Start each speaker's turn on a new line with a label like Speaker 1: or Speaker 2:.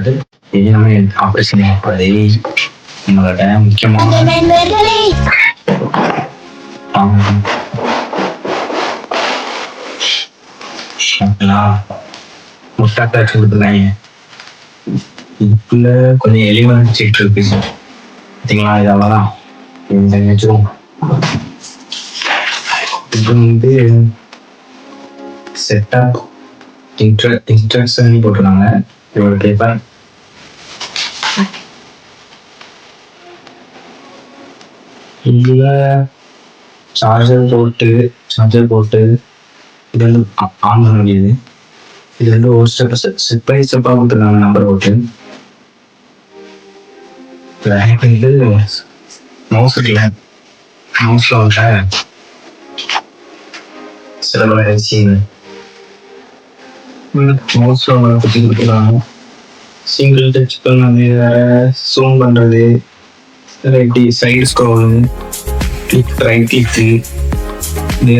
Speaker 1: பண்ணுறது எல்லாமே ஆப்ரேஷன் ஏற்படுது. நம்மளோட முக்கியமான முட்டாக்காச்சு கொடுத்துருக்காங்க. இதுக்குள்ள கொஞ்சம் எலிமெண்ட் சீட் இருக்கு பார்த்தீங்களா? இதெல்லாம் வச்சுக்கோங்க. இது வந்து செட்டப் இன்ஸ்ட்ரக்ஷன் போட்டிருக்காங்க. இதோட பேப்பர் இதில் சார்ஜர் போட்டு இது வந்து ஆன் பண்ண முடியுது. இது வந்து ஒரு ஸ்டெப் பை ஸ்டெப்பாக கொடுத்துருக்காங்க நம்பர் போட்டு. இது மவுஸ் இருக்குல்ல, மவுஸில் வந்து சில விஷயங்கள் மவுஸில் பற்றி கொடுத்துருக்காங்க. சிங்கிள் டச் பண்ணது, ஜூம் பண்ணுறது, இப்படி சைடு ஸ்க்ரோல், கிளிக் ரைட் கிளிக்கு, இது